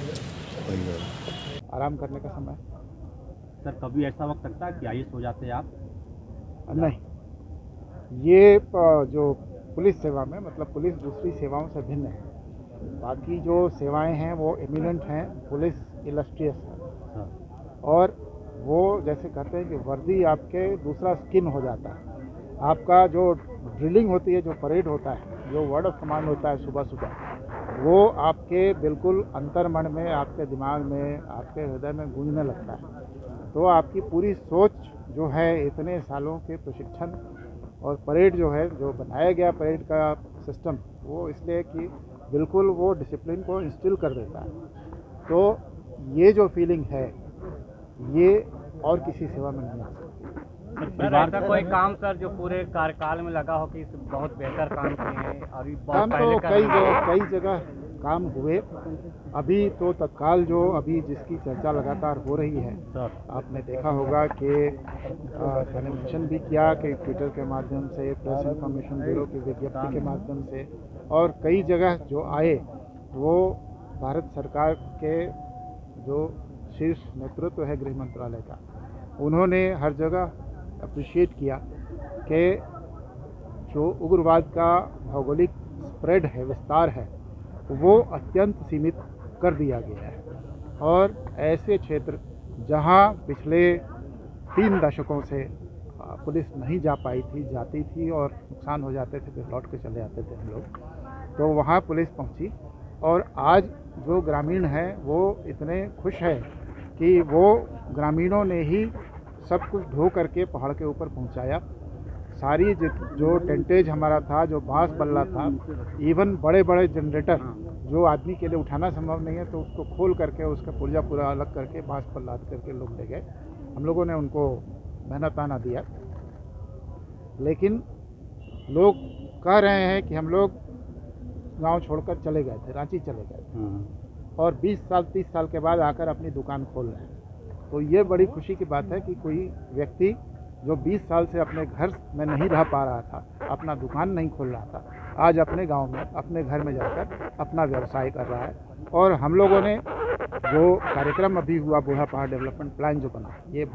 वही है। आराम करने का समय। सर कभी ऐसा वक्त लगता है कि आइए सो जाते हैं आप? नहीं, ये जो पुलिस सेवा में मतलब पुलिस दूसरी सेवाओं से भिन्न है। बाकी जो सेवाएं हैं वो एमिनेंट हैं, पुलिस इलस्ट्रियस है। और वो जैसे कहते हैं कि वर्दी आपके दूसरा स्किन हो जाता है। आपका जो ड्रिलिंग होती है, जो परेड होता है, जो वर्ड ऑफ कमांड होता है सुबह सुबह, वो आपके बिल्कुल अंतर्मन में, आपके दिमाग में, आपके हृदय में गूंजने लगता है। तो आपकी पूरी सोच जो है इतने सालों के प्रशिक्षण और परेड जो है, जो बनाया गया परेड का सिस्टम, वो इसलिए कि बिल्कुल वो डिसिप्लिन को इंस्टिल कर देता है। तो ये जो फीलिंग है ये और किसी सेवा में नहीं आ सकती। सर ऐसा कोई काम सर जो पूरे कार्यकाल में लगा हो कि बहुत बेहतर काम किए हैं और बहुत काम पहले तो का कई जगह काम हुए। अभी तो तत्काल जो अभी जिसकी चर्चा लगातार हो रही है, आपने देखा होगा कि मैंने मेंशन भी किया कि ट्विटर के माध्यम से, प्रेस इंफॉर्मेशन ब्यूरो की विज्ञप्ति के माध्यम से और कई जगह जो आए, वो भारत सरकार के जो शीर्ष नेतृत्व है गृह मंत्रालय का, उन्होंने हर जगह अप्रिशिएट किया कि जो उग्रवाद का भौगोलिक स्प्रेड है, विस्तार है, वो अत्यंत सीमित कर दिया गया है। और ऐसे क्षेत्र जहां पिछले 3 दशकों से पुलिस नहीं जा पाई थी, जाती थी और नुकसान हो जाते थे, फिर लौट के चले आते थे हम लोग, तो वहाँ पुलिस पहुँची। और आज जो ग्रामीण हैं वो इतने खुश हैं कि वो ग्रामीणों ने ही सब कुछ ढो करके पहाड़ के ऊपर पहुँचाया। सारी जो टेंटेज हमारा था, जो बांस बल्ला था, इवन बड़े बड़े जनरेटर जो आदमी के लिए उठाना संभव नहीं है, तो उसको खोल करके उसका पुर्जा पूरा अलग करके बांस पर लाद करके लोग ले गए। हम लोगों ने उनको मेहनताना दिया। लेकिन लोग कह रहे हैं कि हम लोग गांव छोड़कर चले गए थे, रांची चले गए थे और 20 साल 30 साल के बाद आकर अपनी दुकान खोल रहे हैं। तो ये बड़ी खुशी की बात है कि कोई व्यक्ति जो 20 साल से अपने घर में नहीं रह पा रहा था, अपना दुकान नहीं खोल रहा था, आज अपने गांव में, अपने घर में जाकर अपना व्यवसाय कर रहा है। और हम लोगों ने जो कार्यक्रम अभी हुआ, बूढ़ा पहाड़ डेवलपमेंट प्लान जो बना, ये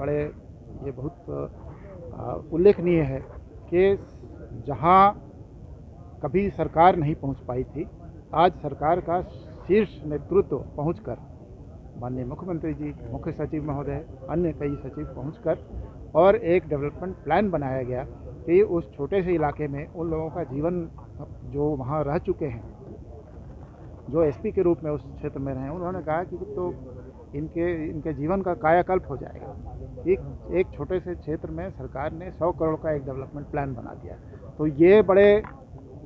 बहुत उल्लेखनीय है कि जहां कभी सरकार नहीं पहुंच पाई थी, आज सरकार का शीर्ष नेतृत्व पहुंचकर, माननीय मुख्यमंत्री जी, मुख्य सचिव महोदय, अन्य कई सचिव पहुंचकर और एक डेवलपमेंट प्लान बनाया गया कि उस छोटे से इलाके में उन लोगों का जीवन जो वहाँ रह चुके हैं, जो एसपी के रूप में उस क्षेत्र में रहे, उन्होंने कहा कि तो इनके जीवन का कायाकल्प हो जाएगा। एक छोटे से क्षेत्र में सरकार ने 100 करोड़ का एक डेवलपमेंट प्लान बना दिया। तो ये बड़े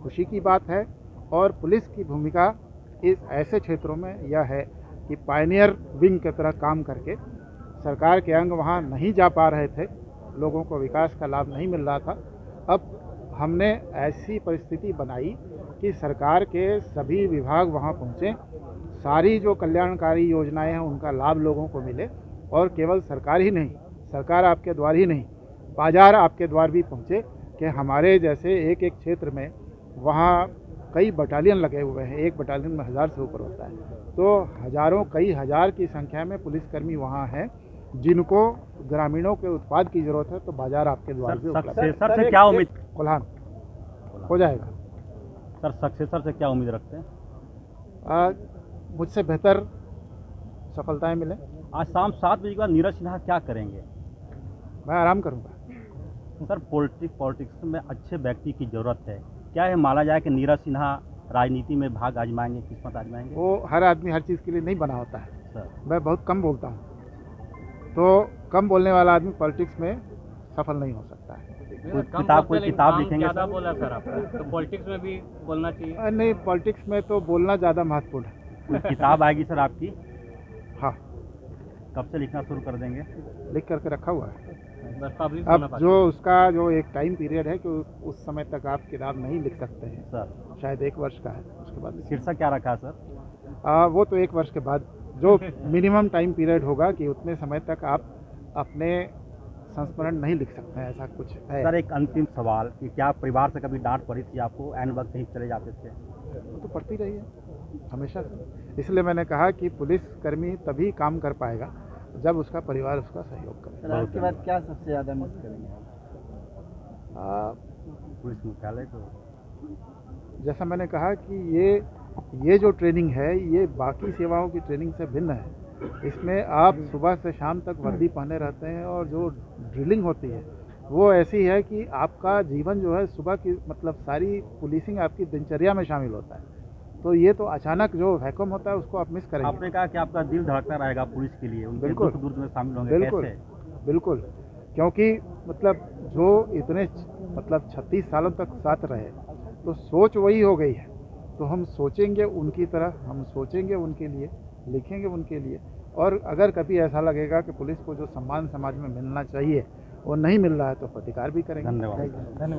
खुशी की बात है। और पुलिस की भूमिका इस ऐसे क्षेत्रों में यह है कि पायनियर विंग की तरह काम करके, सरकार के अंग वहाँ नहीं जा पा रहे थे, लोगों को विकास का लाभ नहीं मिल रहा था, अब हमने ऐसी परिस्थिति बनाई कि सरकार के सभी विभाग वहाँ पहुँचे, सारी जो कल्याणकारी योजनाएं हैं उनका लाभ लोगों को मिले। और केवल सरकार ही नहीं, सरकार आपके द्वार ही नहीं, बाजार आपके द्वार भी पहुँचे कि हमारे जैसे एक एक क्षेत्र में वहाँ कई बटालियन लगे हुए हैं, एक बटालियन में 1000 से ऊपर होता है, तो हजारों, कई हजार की संख्या में पुलिसकर्मी वहाँ हैं जिनको ग्रामीणों के उत्पाद की जरूरत है। तो बाजार आपके द्वार भी उपलब्ध है। सक्सेसर से क्या उम्मीद? कोल्हान हो जाएगा। सर सक्सेसर से क्या उम्मीद रखते हैं? मुझसे बेहतर सफलताएं मिले। आज शाम 7 बजे के बाद नीरज सिन्हा क्या करेंगे? मैं आराम करूंगा। सर पॉलिटिक्स में अच्छे व्यक्ति की जरूरत है। क्या है माना जाए कि नीरज सिन्हा राजनीति में भाग आजमाएंगे, किस्मत आजमाएंगे? वो हर आदमी हर चीज़ के लिए नहीं बना होता है सर। मैं बहुत कम बोलता हूँ, तो कम बोलने वाला आदमी पॉलिटिक्स में सफल नहीं हो सकता है। कोई किताब लिखेंगे? ज़्यादा बोला सर आपने, तो पॉलिटिक्स में भी बोलना चाहिए। नहीं, पॉलिटिक्स में तो बोलना ज़्यादा महत्वपूर्ण है। कोई किताब आएगी सर आपकी? हाँ। कब से लिखना शुरू कर देंगे? लिख करके रखा हुआ है। पब्लिश अब जो उसका जो एक टाइम पीरियड है कि उस समय तक आप किताब नहीं लिख सकते हैं सर, शायद 1 वर्ष का है, उसके बाद शीर्षक क्या रखा है सर? वो तो 1 वर्ष के बाद जो मिनिमम टाइम पीरियड होगा कि उतने समय तक आप अपने संस्मरण नहीं लिख सकते हैं, ऐसा कुछ है। सर एक अंतिम सवाल कि क्या परिवार से कभी डांट पड़ी थी आपको? ऐन वक्त कहीं चले जाते थे? वो तो पड़ती रही है। हमेशा से। इसलिए मैंने कहा कि पुलिसकर्मी तभी काम कर पाएगा जब उसका परिवार उसका सहयोग करे। सर, आपके बाद क्या सबसे ज़्यादा मिस करेंगे? पुलिस मुख्यालय को जैसा मैंने कहा कि ये जो ट्रेनिंग है ये बाकी सेवाओं की ट्रेनिंग से भिन्न है। इसमें आप सुबह से शाम तक वर्दी पहने रहते हैं और जो ड्रिलिंग होती है वो ऐसी है कि आपका जीवन जो है सुबह की मतलब सारी पुलिसिंग आपकी दिनचर्या में शामिल होता है। तो ये तो अचानक जो वैक्यूम होता है उसको आप मिस करेंगे। आपने कहा कि आपका दिल धड़कता रहेगा पुलिस के लिए, उनके बिल्कुल। दुख दर्द में शामिल होंगे, बिल्कुल कैसे? बिल्कुल, क्योंकि मतलब जो इतने मतलब 36 सालों तक साथ रहे तो सोच वही हो गई है। तो हम सोचेंगे उनकी तरह, हम सोचेंगे उनके लिए, लिखेंगे उनके लिए। और अगर कभी ऐसा लगेगा कि पुलिस को जो सम्मान समाज में मिलना चाहिए वो नहीं मिल रहा है तो प्रतिकार भी करेंगे। धन्यवाद।